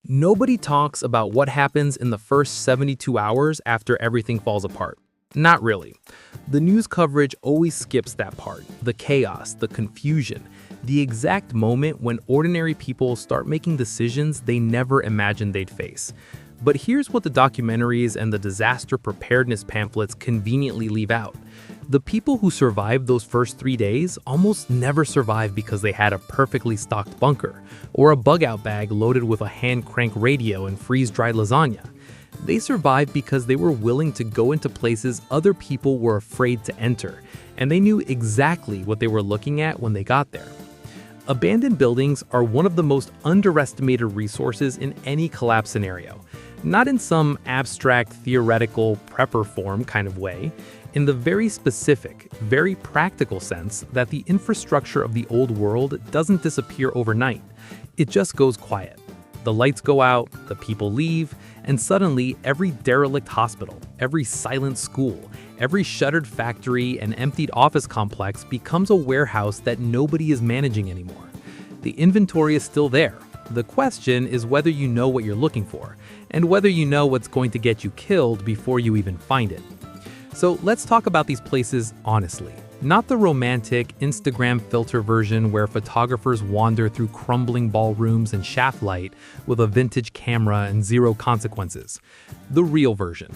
Nobody talks about what happens in the first 72 hours after everything falls apart. Not really. The news coverage always skips that part, the chaos, the confusion, the exact moment when ordinary people start making decisions they never imagined they'd face. But here's what the documentaries and the disaster preparedness pamphlets conveniently leave out. The people who survived those first 3 days almost never survive because they had a perfectly stocked bunker, or a bug-out bag loaded with a hand-crank radio and freeze-dried lasagna. They survived because they were willing to go into places other people were afraid to enter, and they knew exactly what they were looking at when they got there. Abandoned buildings are one of the most underestimated resources in any collapse scenario. Not in some abstract, theoretical, prepper form kind of way, in the very specific, very practical sense that the infrastructure of the old world doesn't disappear overnight. It just goes quiet. The lights go out, the people leave, and suddenly every derelict hospital, every silent school, every shuttered factory and emptied office complex becomes a warehouse that nobody is managing anymore. The inventory is still there. The question is whether you know what you're looking for, and whether you know what's going to get you killed before you even find it. So let's talk about these places honestly. Not the romantic Instagram filter version where photographers wander through crumbling ballrooms and shaft light with a vintage camera and zero consequences. The real version.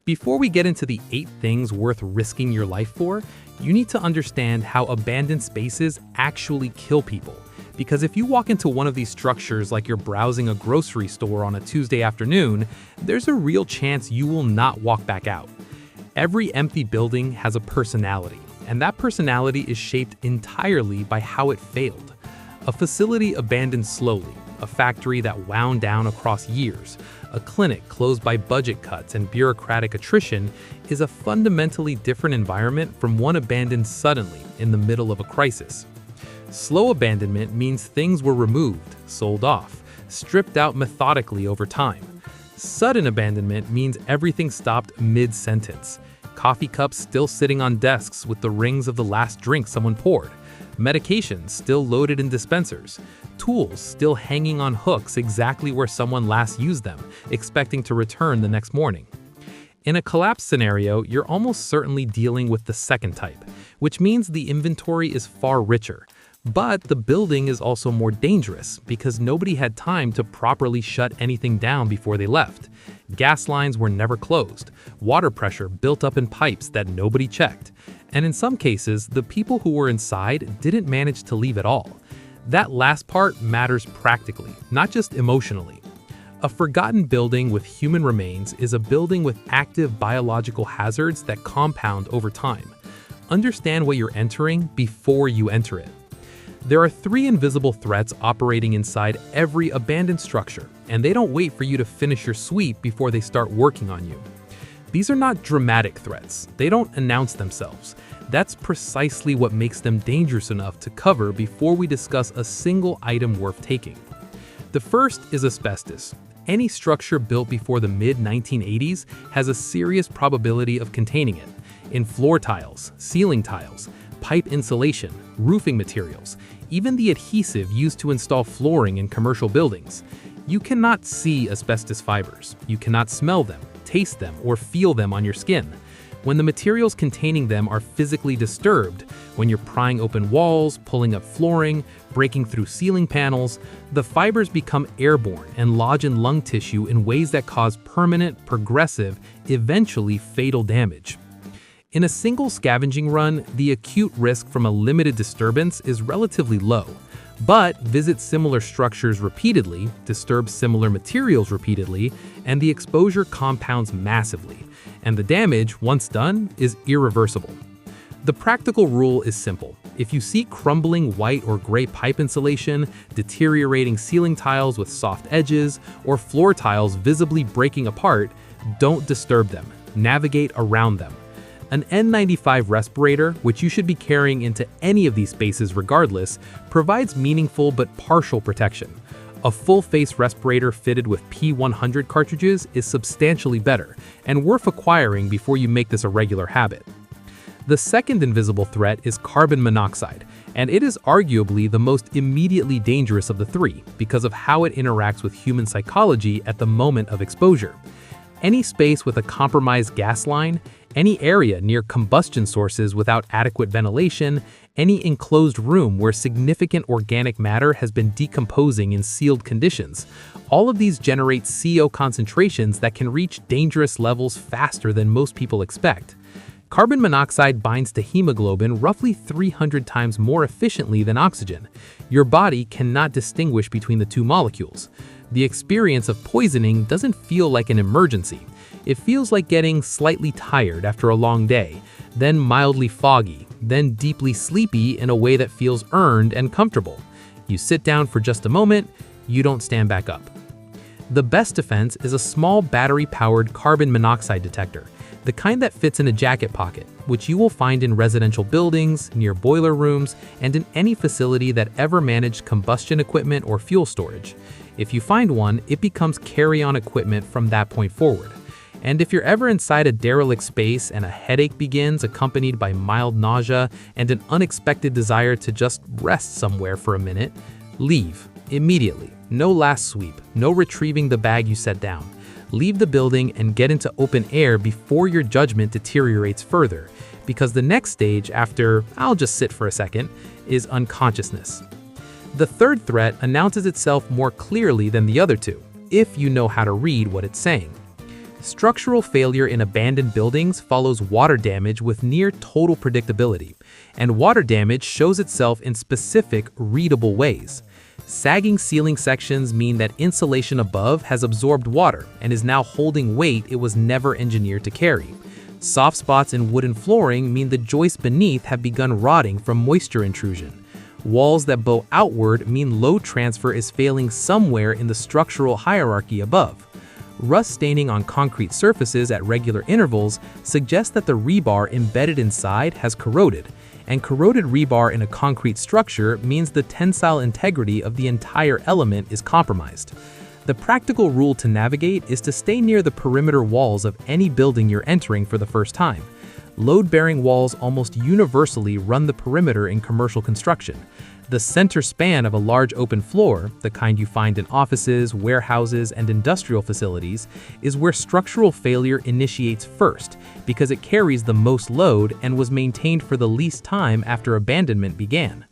Before we get into the 8 things worth risking your life for, you need to understand how abandoned spaces actually kill people. Because if you walk into one of these structures like you're browsing a grocery store on a Tuesday afternoon, there's a real chance you will not walk back out. Every empty building has a personality, and that personality is shaped entirely by how it failed. A facility abandoned slowly, a factory that wound down across years, a clinic closed by budget cuts and bureaucratic attrition is a fundamentally different environment from one abandoned suddenly in the middle of a crisis. Slow abandonment means things were removed, sold off, stripped out methodically over time. Sudden abandonment means everything stopped mid-sentence. Coffee cups still sitting on desks with the rings of the last drink someone poured. Medications still loaded in dispensers. Tools still hanging on hooks exactly where someone last used them, expecting to return the next morning. In a collapse scenario, you're almost certainly dealing with the second type, which means the inventory is far richer. But the building is also more dangerous because nobody had time to properly shut anything down before they left. Gas lines were never closed, water pressure built up in pipes that nobody checked, and in some cases, the people who were inside didn't manage to leave at all. That last part matters practically, not just emotionally. A forgotten building with human remains is a building with active biological hazards that compound over time. Understand what you're entering before you enter it. There are 3 invisible threats operating inside every abandoned structure, and they don't wait for you to finish your sweep before they start working on you. These are not dramatic threats. They don't announce themselves. That's precisely what makes them dangerous enough to cover before we discuss a single item worth taking. The first is asbestos. Any structure built before the mid-1980s has a serious probability of containing it. In floor tiles, ceiling tiles, pipe insulation, roofing materials, even the adhesive used to install flooring in commercial buildings. You cannot see asbestos fibers. You cannot smell them, taste them, or feel them on your skin. When the materials containing them are physically disturbed, when you're prying open walls, pulling up flooring, breaking through ceiling panels, the fibers become airborne and lodge in lung tissue in ways that cause permanent, progressive, eventually fatal damage. In a single scavenging run, the acute risk from a limited disturbance is relatively low. But visit similar structures repeatedly, disturb similar materials repeatedly, and the exposure compounds massively. And the damage, once done, is irreversible. The practical rule is simple. If you see crumbling white or gray pipe insulation, deteriorating ceiling tiles with soft edges, or floor tiles visibly breaking apart, don't disturb them. Navigate around them. An N95 respirator, which you should be carrying into any of these spaces regardless, provides meaningful but partial protection. A full-face respirator fitted with P100 cartridges is substantially better and worth acquiring before you make this a regular habit. The second invisible threat is carbon monoxide, and it is arguably the most immediately dangerous of the three because of how it interacts with human psychology at the moment of exposure. Any space with a compromised gas line, any area near combustion sources without adequate ventilation, any enclosed room where significant organic matter has been decomposing in sealed conditions, all of these generate CO concentrations that can reach dangerous levels faster than most people expect. Carbon monoxide binds to hemoglobin roughly 300 times more efficiently than oxygen. Your body cannot distinguish between the two molecules. The experience of poisoning doesn't feel like an emergency. It feels like getting slightly tired after a long day, then mildly foggy, then deeply sleepy in a way that feels earned and comfortable. You sit down for just a moment, you don't stand back up. The best defense is a small battery-powered carbon monoxide detector, the kind that fits in a jacket pocket, which you will find in residential buildings, near boiler rooms, and in any facility that ever managed combustion equipment or fuel storage. If you find one, it becomes carry-on equipment from that point forward. And if you're ever inside a derelict space and a headache begins accompanied by mild nausea and an unexpected desire to just rest somewhere for a minute, leave immediately. No last sweep, no retrieving the bag you set down. Leave the building and get into open air before your judgment deteriorates further, because the next stage after, "I'll just sit for a second," is unconsciousness. The third threat announces itself more clearly than the other two, if you know how to read what it's saying. Structural failure in abandoned buildings follows water damage with near total predictability, and water damage shows itself in specific, readable ways. Sagging ceiling sections mean that insulation above has absorbed water and is now holding weight it was never engineered to carry. Soft spots in wooden flooring mean the joists beneath have begun rotting from moisture intrusion. Walls that bow outward mean load transfer is failing somewhere in the structural hierarchy above. Rust staining on concrete surfaces at regular intervals suggests that the rebar embedded inside has corroded, and corroded rebar in a concrete structure means the tensile integrity of the entire element is compromised. The practical rule to navigate is to stay near the perimeter walls of any building you're entering for the first time. Load-bearing walls almost universally run the perimeter in commercial construction. The center span of a large open floor, the kind you find in offices, warehouses, and industrial facilities, is where structural failure initiates first because it carries the most load and was maintained for the least time after abandonment began.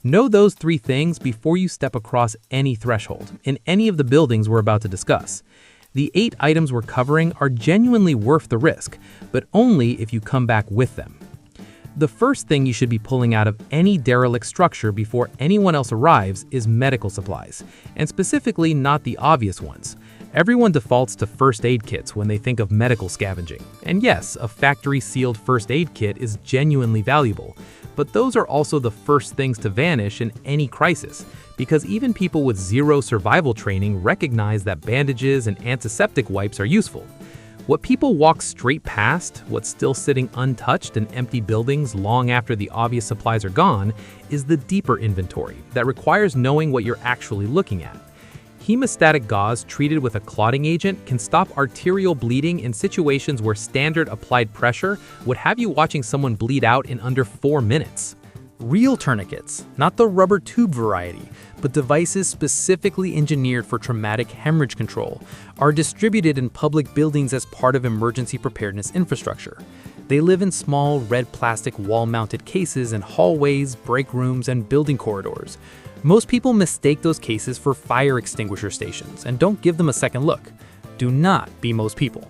Know those three things before you step across any threshold in any of the buildings we're about to discuss. The 8 items we're covering are genuinely worth the risk, but only if you come back with them. The first thing you should be pulling out of any derelict structure before anyone else arrives is medical supplies, and specifically not the obvious ones. Everyone defaults to first aid kits when they think of medical scavenging. And yes, a factory-sealed first aid kit is genuinely valuable, but those are also the first things to vanish in any crisis, because even people with zero survival training recognize that bandages and antiseptic wipes are useful. What people walk straight past, what's still sitting untouched in empty buildings long after the obvious supplies are gone, is the deeper inventory that requires knowing what you're actually looking at. Hemostatic gauze treated with a clotting agent can stop arterial bleeding in situations where standard applied pressure would have you watching someone bleed out in under 4 minutes. Real tourniquets, not the rubber tube variety, but devices specifically engineered for traumatic hemorrhage control, are distributed in public buildings as part of emergency preparedness infrastructure. They live in small, red plastic wall-mounted cases in hallways, break rooms, and building corridors. Most people mistake those cases for fire extinguisher stations and don't give them a second look. Do not be most people.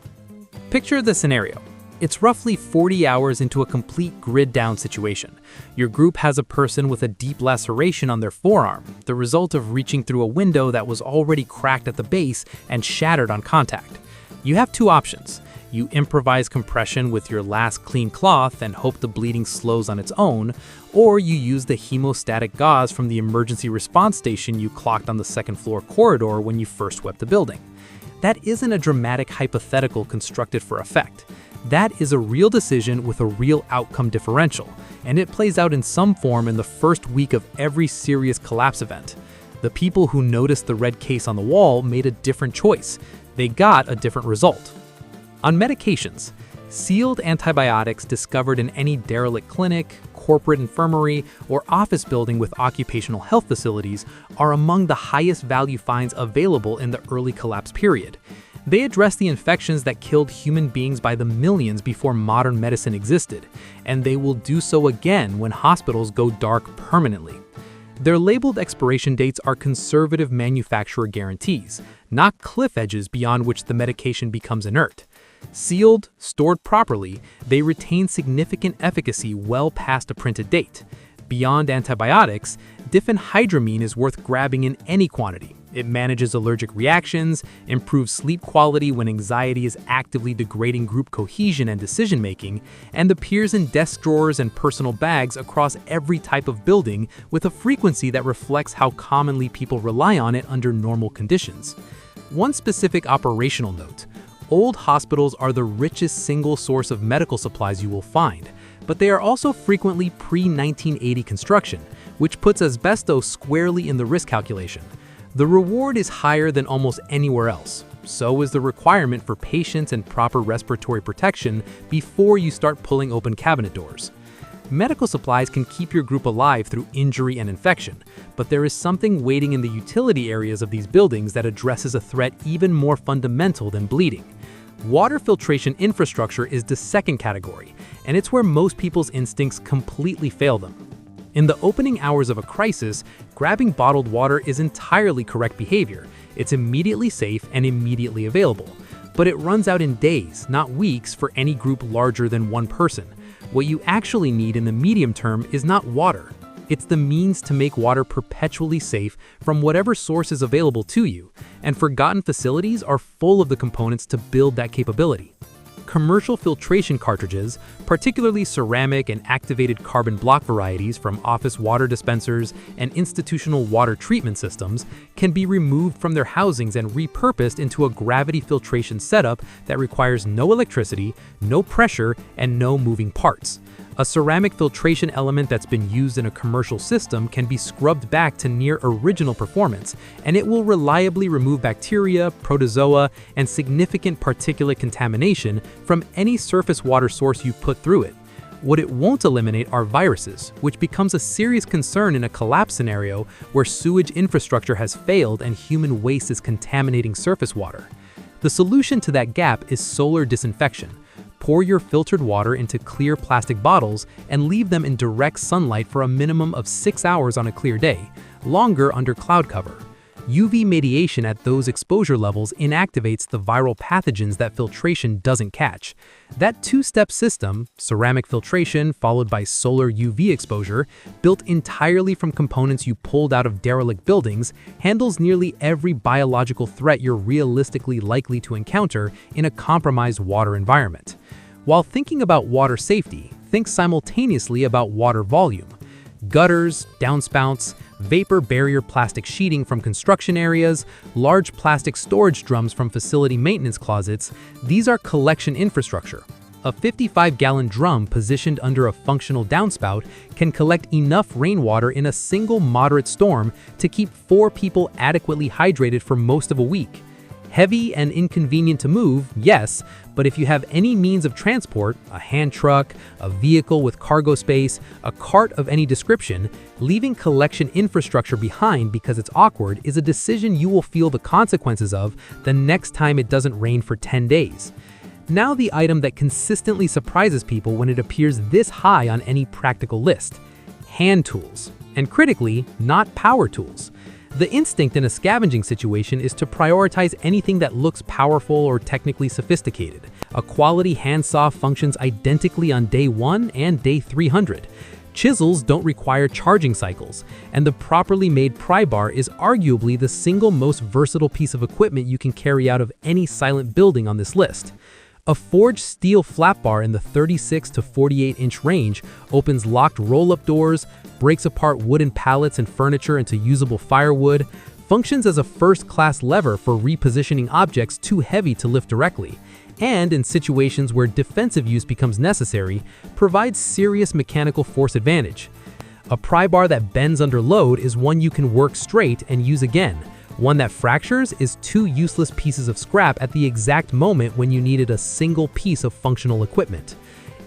Picture the scenario. It's roughly 40 hours into a complete grid-down situation. Your group has a person with a deep laceration on their forearm, the result of reaching through a window that was already cracked at the base and shattered on contact. You have 2 options. You improvise compression with your last clean cloth and hope the bleeding slows on its own, or you use the hemostatic gauze from the emergency response station you clocked on the second floor corridor when you first swept the building. That isn't a dramatic hypothetical constructed for effect. That is a real decision with a real outcome differential, and it plays out in some form in the first week of every serious collapse event. The people who noticed the red case on the wall made a different choice. They got a different result. On medications, Sealed antibiotics discovered in any derelict clinic, corporate infirmary, or office building with occupational health facilities are among the highest value finds available in the early collapse period. They address the infections that killed human beings by the millions before modern medicine existed, and they will do so again when hospitals go dark permanently. Their labeled expiration dates are conservative manufacturer guarantees, not cliff edges beyond which the medication becomes inert. Sealed, stored properly, they retain significant efficacy well past a printed date. Beyond antibiotics, diphenhydramine is worth grabbing in any quantity. It manages allergic reactions, improves sleep quality when anxiety is actively degrading group cohesion and decision-making, and appears in desk drawers and personal bags across every type of building with a frequency that reflects how commonly people rely on it under normal conditions. One specific operational note: old hospitals are the richest single source of medical supplies you will find, but they are also frequently pre-1980 construction, which puts asbestos squarely in the risk calculation. The reward is higher than almost anywhere else. So is the requirement for patience and proper respiratory protection before you start pulling open cabinet doors. Medical supplies can keep your group alive through injury and infection, but there is something waiting in the utility areas of these buildings that addresses a threat even more fundamental than bleeding. Water filtration infrastructure is the second category, and it's where most people's instincts completely fail them. In the opening hours of a crisis, grabbing bottled water is entirely correct behavior. It's immediately safe and immediately available. But it runs out in days, not weeks, for any group larger than one person. What you actually need in the medium term is not water. It's the means to make water perpetually safe from whatever source is available to you, and forgotten facilities are full of the components to build that capability. Commercial filtration cartridges, particularly ceramic and activated carbon block varieties from office water dispensers and institutional water treatment systems, can be removed from their housings and repurposed into a gravity filtration setup that requires no electricity, no pressure, and no moving parts. A ceramic filtration element that's been used in a commercial system can be scrubbed back to near original performance, and it will reliably remove bacteria, protozoa, and significant particulate contamination from any surface water source you put through it. What it won't eliminate are viruses, which becomes a serious concern in a collapse scenario where sewage infrastructure has failed and human waste is contaminating surface water. The solution to that gap is solar disinfection. Pour your filtered water into clear plastic bottles and leave them in direct sunlight for a minimum of 6 hours on a clear day, longer under cloud cover. UV mediation at those exposure levels inactivates the viral pathogens that filtration doesn't catch. That two-step system, ceramic filtration followed by solar UV exposure, built entirely from components you pulled out of derelict buildings, handles nearly every biological threat you're realistically likely to encounter in a compromised water environment. While thinking about water safety, think simultaneously about water volume. Gutters, downspouts, vapor barrier plastic sheeting from construction areas, large plastic storage drums from facility maintenance closets, these are collection infrastructure. A 55-gallon drum positioned under a functional downspout can collect enough rainwater in a single moderate storm to keep 4 people adequately hydrated for most of a week. Heavy and inconvenient to move, yes, but if you have any means of transport, a hand truck, a vehicle with cargo space, a cart of any description, leaving collection infrastructure behind because it's awkward is a decision you will feel the consequences of the next time it doesn't rain for 10 days. Now the item that consistently surprises people when it appears this high on any practical list: hand tools. And critically, not power tools. The instinct in a scavenging situation is to prioritize anything that looks powerful or technically sophisticated. A quality handsaw functions identically on day 1 and day 300. Chisels don't require charging cycles, and the properly made pry bar is arguably the single most versatile piece of equipment you can carry out of any silent building on this list. A forged steel flap bar in the 36 to 48-inch range opens locked roll-up doors, breaks apart wooden pallets and furniture into usable firewood, functions as a first-class lever for repositioning objects too heavy to lift directly, and in situations where defensive use becomes necessary, provides serious mechanical force advantage. A pry bar that bends under load is one you can work straight and use again, One that fractures is two useless pieces of scrap at the exact moment when you needed a single piece of functional equipment.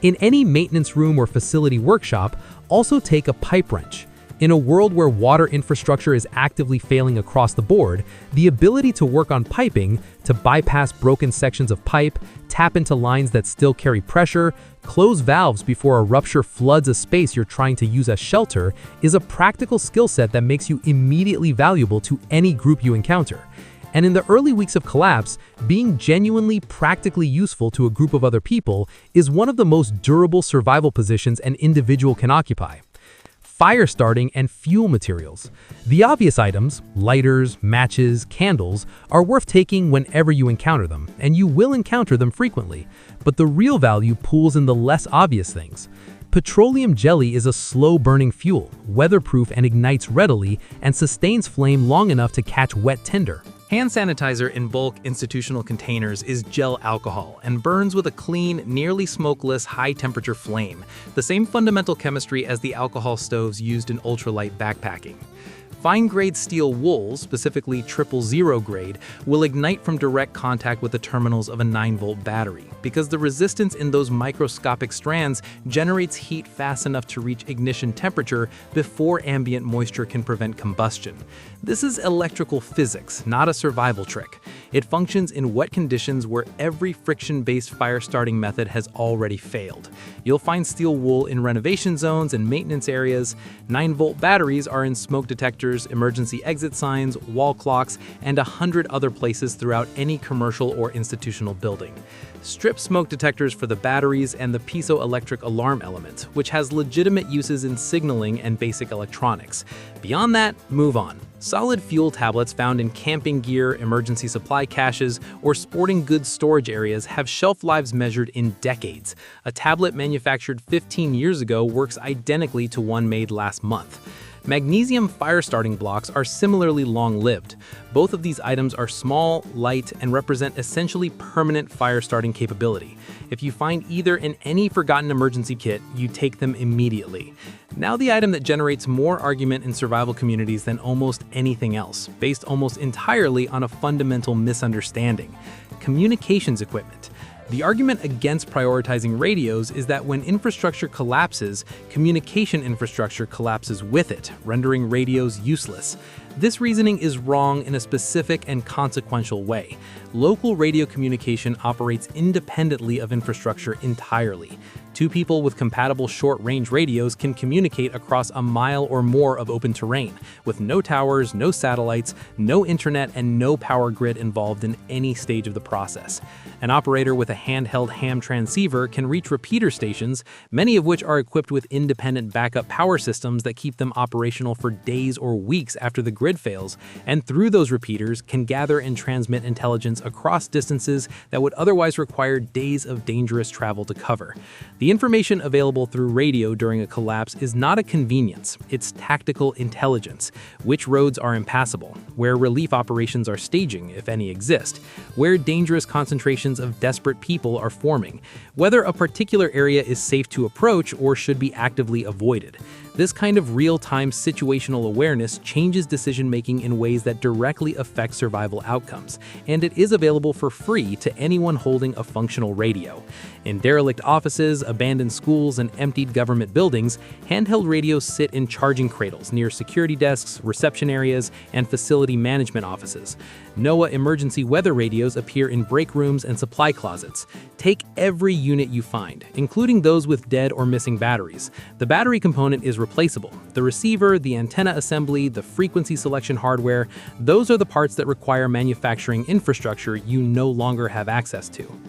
In any maintenance room or facility workshop, also take a pipe wrench. In a world where water infrastructure is actively failing across the board, the ability to work on piping, to bypass broken sections of pipe, tap into lines that still carry pressure, close valves before a rupture floods a space you're trying to use as shelter, is a practical skill set that makes you immediately valuable to any group you encounter. And in the early weeks of collapse, being genuinely practically useful to a group of other people is one of the most durable survival positions an individual can occupy. Fire starting and fuel materials. The obvious items, lighters, matches, candles, are worth taking whenever you encounter them, and you will encounter them frequently. But the real value pools in the less obvious things. Petroleum jelly is a slow-burning fuel, weatherproof and ignites readily, and sustains flame long enough to catch wet tinder. Hand sanitizer in bulk institutional containers is gel alcohol and burns with a clean, nearly smokeless, high-temperature flame, the same fundamental chemistry as the alcohol stoves used in ultralight backpacking. Fine-grade steel wool, specifically 000 grade, will ignite from direct contact with the terminals of a 9-volt battery, because the resistance in those microscopic strands generates heat fast enough to reach ignition temperature before ambient moisture can prevent combustion. This is electrical physics, not a survival trick. It functions in wet conditions where every friction-based fire-starting method has already failed. You'll find steel wool in renovation zones and maintenance areas. 9-volt batteries are in smoke detectors, emergency exit signs, wall clocks, and 100 other places throughout any commercial or institutional building. Strip smoke detectors for the batteries and the piezoelectric alarm element, which has legitimate uses in signaling and basic electronics. Beyond that, move on. Solid fuel tablets found in camping gear, emergency supply caches, or sporting goods storage areas have shelf lives measured in decades. A tablet manufactured 15 years ago works identically to one made last month. Magnesium fire-starting blocks are similarly long-lived. Both of these items are small, light, and represent essentially permanent fire-starting capability. If you find either in any forgotten emergency kit, you take them immediately. Now the item that generates more argument in survival communities than almost anything else, based almost entirely on a fundamental misunderstanding: communications equipment. The argument against prioritizing radios is that when infrastructure collapses, communication infrastructure collapses with it, rendering radios useless. This reasoning is wrong in a specific and consequential way. Local radio communication operates independently of infrastructure entirely. Two people with compatible short-range radios can communicate across a mile or more of open terrain, with no towers, no satellites, no internet, and no power grid involved in any stage of the process. An operator with a handheld ham transceiver can reach repeater stations, many of which are equipped with independent backup power systems that keep them operational for days or weeks after the grid fails, and through those repeaters can gather and transmit intelligence across distances that would otherwise require days of dangerous travel to cover. The information available through radio during a collapse is not a convenience, it's tactical intelligence. Which roads are impassable, where relief operations are staging, if any exist, where dangerous concentrations of desperate people are forming, whether a particular area is safe to approach or should be actively avoided. This kind of real-time situational awareness changes decision-making in ways that directly affect survival outcomes, and it is available for free to anyone holding a functional radio. In derelict offices, abandoned schools, and emptied government buildings, handheld radios sit in charging cradles near security desks, reception areas, and facility management offices. NOAA emergency weather radios appear in break rooms and supply closets. Take every unit you find, including those with dead or missing batteries. The battery component is replaceable. The receiver, the antenna assembly, the frequency selection hardware, those are the parts that require manufacturing infrastructure you no longer have access to.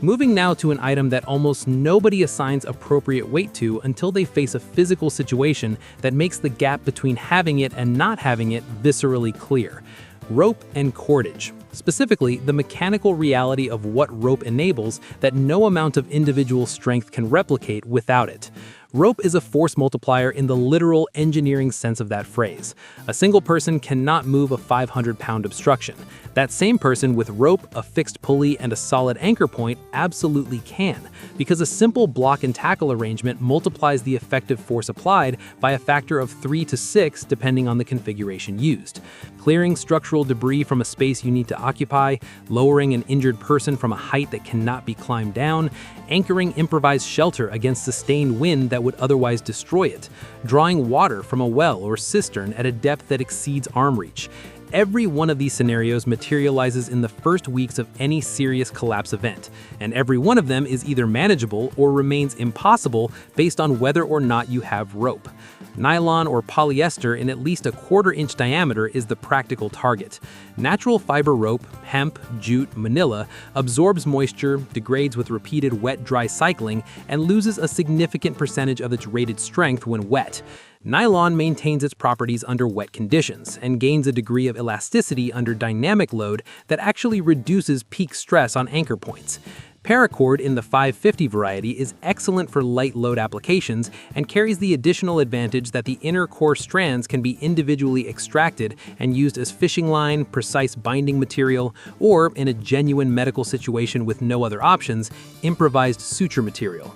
Moving now to an item that almost nobody assigns appropriate weight to until they face a physical situation that makes the gap between having it and not having it viscerally clear: rope and cordage. Specifically, the mechanical reality of what rope enables that no amount of individual strength can replicate without it. Rope is a force multiplier in the literal engineering sense of that phrase. A single person cannot move a 500-pound obstruction. That same person with rope, a fixed pulley, and a solid anchor point absolutely can, because a simple block and tackle arrangement multiplies the effective force applied by a factor of 3 to 6 depending on the configuration used. Clearing structural debris from a space you need to occupy, lowering an injured person from a height that cannot be climbed down, anchoring improvised shelter against sustained wind that would otherwise destroy it, drawing water from a well or cistern at a depth that exceeds arm reach. Every one of these scenarios materializes in the first weeks of any serious collapse event, and every one of them is either manageable or remains impossible based on whether or not you have rope. Nylon or polyester in at least a 1/4-inch diameter is the practical target. Natural fiber rope, hemp, jute, manila, absorbs moisture, degrades with repeated wet-dry cycling, and loses a significant percentage of its rated strength when wet. Nylon maintains its properties under wet conditions and gains a degree of elasticity under dynamic load that actually reduces peak stress on anchor points. Paracord in the 550 variety is excellent for light load applications and carries the additional advantage that the inner core strands can be individually extracted and used as fishing line, precise binding material, or, in a genuine medical situation with no other options, improvised suture material.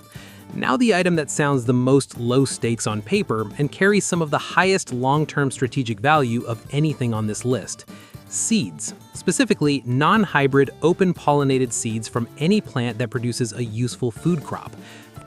Now the item that sounds the most low stakes on paper and carries some of the highest long-term strategic value of anything on this list. Seeds, specifically non-hybrid open-pollinated seeds from any plant that produces a useful food crop.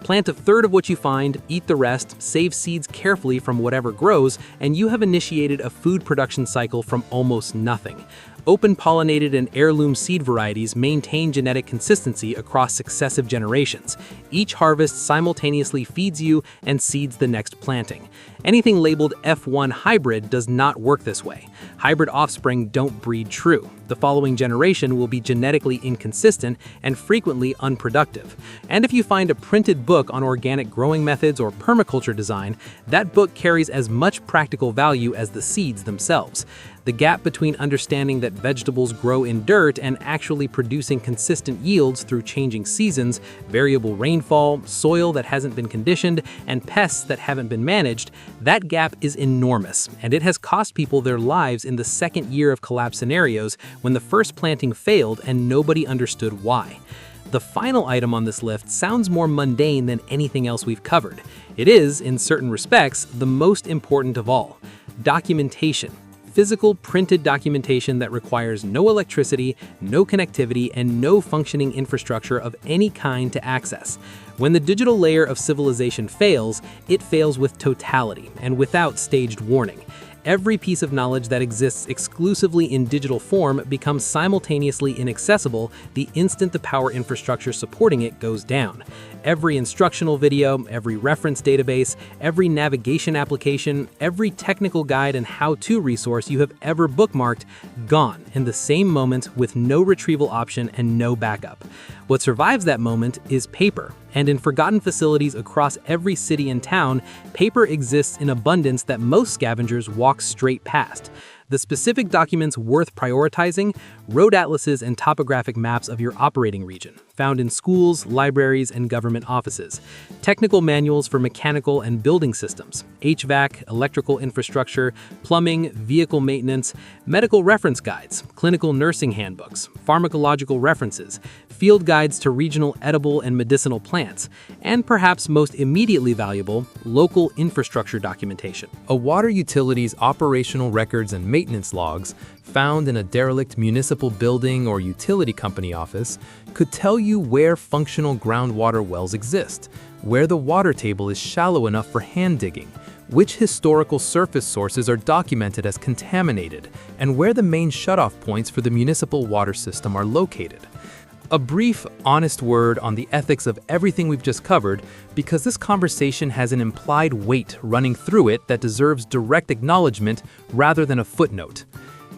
Plant a third of what you find, eat the rest, save seeds carefully from whatever grows, and you have initiated a food production cycle from almost nothing. Open-pollinated and heirloom seed varieties maintain genetic consistency across successive generations. Each harvest simultaneously feeds you and seeds the next planting. Anything labeled F1 hybrid does not work this way. Hybrid offspring don't breed true. The following generation will be genetically inconsistent and frequently unproductive. And if you find a printed book on organic growing methods or permaculture design, that book carries as much practical value as the seeds themselves. The gap between understanding that vegetables grow in dirt and actually producing consistent yields through changing seasons, variable rainfall, soil that hasn't been conditioned, and pests that haven't been managed, that gap is enormous, and it has cost people their lives in the second year of collapse scenarios when the first planting failed and nobody understood why. The final item on this list sounds more mundane than anything else we've covered. It is, in certain respects, the most important of all: documentation. Physical printed documentation that requires no electricity, no connectivity, and no functioning infrastructure of any kind to access. When the digital layer of civilization fails, it fails with totality and without staged warning. Every piece of knowledge that exists exclusively in digital form becomes simultaneously inaccessible the instant the power infrastructure supporting it goes down. Every instructional video, every reference database, every navigation application, every technical guide and how-to resource you have ever bookmarked, gone in the same moment with no retrieval option and no backup. What survives that moment is paper, and in forgotten facilities across every city and town, paper exists in abundance that most scavengers walk straight past. The specific documents worth prioritizing: road atlases and topographic maps of your operating region, found in schools, libraries, and government offices. Technical manuals for mechanical and building systems, HVAC, electrical infrastructure, plumbing, vehicle maintenance, medical reference guides, clinical nursing handbooks, pharmacological references, field guides to regional edible and medicinal plants, and perhaps most immediately valuable, local infrastructure documentation. A water utility's operational records and maintenance logs found in a derelict municipal building or utility company office could tell you where functional groundwater wells exist, where the water table is shallow enough for hand digging, which historical surface sources are documented as contaminated, and where the main shutoff points for the municipal water system are located. A brief, honest word on the ethics of everything we've just covered, because this conversation has an implied weight running through it that deserves direct acknowledgement rather than a footnote.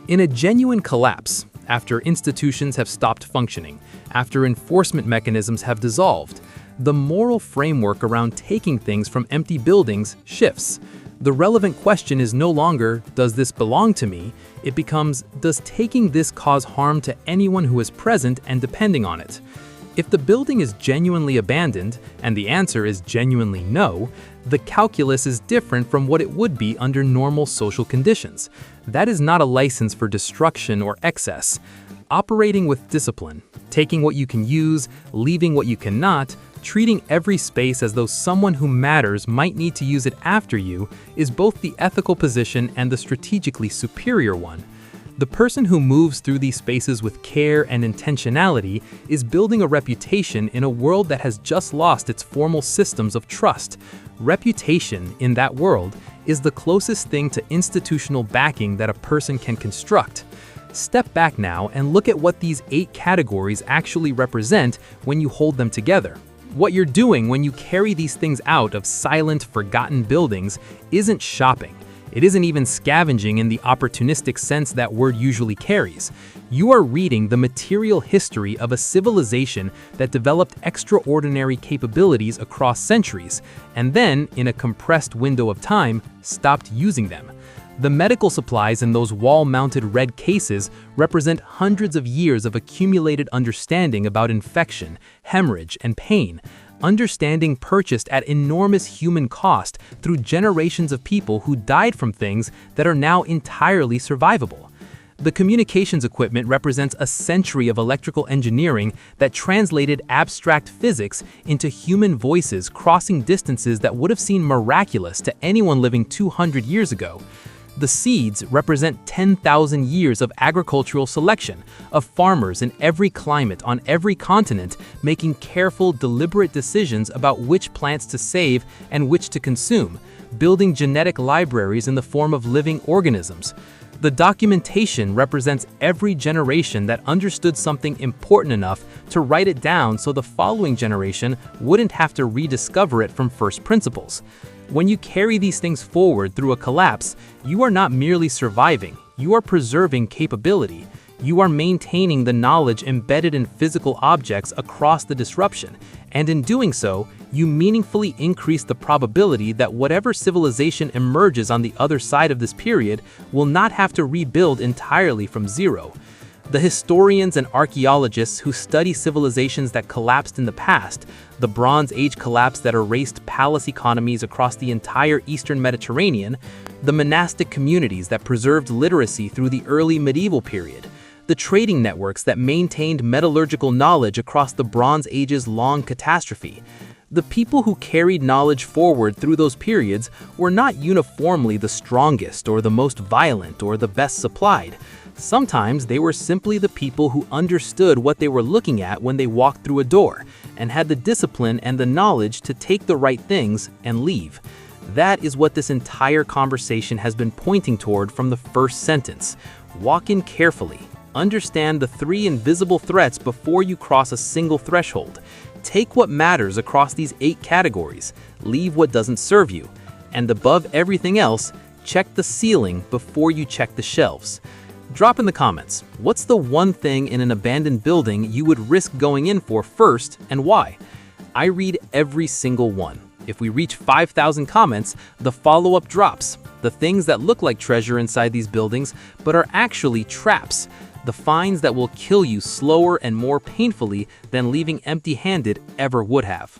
In a genuine collapse, after institutions have stopped functioning, after enforcement mechanisms have dissolved, the moral framework around taking things from empty buildings shifts. The relevant question is no longer, does this belong to me? It becomes, does taking this cause harm to anyone who is present and depending on it? If the building is genuinely abandoned, and the answer is genuinely no, the calculus is different from what it would be under normal social conditions. That is not a license for destruction or excess. Operating with discipline, taking what you can use, leaving what you cannot, treating every space as though someone who matters might need to use it after you, is both the ethical position and the strategically superior one. The person who moves through these spaces with care and intentionality is building a reputation in a world that has just lost its formal systems of trust. Reputation, in that world, is the closest thing to institutional backing that a person can construct. Step back now and look at what these 8 categories actually represent when you hold them together. What you're doing when you carry these things out of silent, forgotten buildings isn't shopping. It isn't even scavenging in the opportunistic sense that word usually carries. You are reading the material history of a civilization that developed extraordinary capabilities across centuries, and then, in a compressed window of time, stopped using them. The medical supplies in those wall-mounted red cases represent hundreds of years of accumulated understanding about infection, hemorrhage, and pain. Understanding purchased at enormous human cost through generations of people who died from things that are now entirely survivable. The communications equipment represents a century of electrical engineering that translated abstract physics into human voices crossing distances that would have seemed miraculous to anyone living 200 years ago. The seeds represent 10,000 years of agricultural selection, of farmers in every climate on every continent making careful, deliberate decisions about which plants to save and which to consume, building genetic libraries in the form of living organisms. The documentation represents every generation that understood something important enough to write it down so the following generation wouldn't have to rediscover it from first principles. When you carry these things forward through a collapse, you are not merely surviving, you are preserving capability. You are maintaining the knowledge embedded in physical objects across the disruption, and in doing so, you meaningfully increase the probability that whatever civilization emerges on the other side of this period will not have to rebuild entirely from zero. The historians and archaeologists who study civilizations that collapsed in the past, the Bronze Age collapse that erased palace economies across the entire Eastern Mediterranean, the monastic communities that preserved literacy through the early medieval period, the trading networks that maintained metallurgical knowledge across the Bronze Age's long catastrophe. The people who carried knowledge forward through those periods were not uniformly the strongest or the most violent or the best supplied. Sometimes they were simply the people who understood what they were looking at when they walked through a door and had the discipline and the knowledge to take the right things and leave. That is what this entire conversation has been pointing toward from the first sentence. Walk in carefully. Understand the 3 invisible threats before you cross a single threshold. Take what matters across these 8 categories. Leave what doesn't serve you. And above everything else, check the ceiling before you check the shelves. Drop in the comments, what's the one thing in an abandoned building you would risk going in for first and why? I read every single one. If we reach 5,000 comments, the follow-up drops. The things that look like treasure inside these buildings, but are actually traps. The finds that will kill you slower and more painfully than leaving empty-handed ever would have.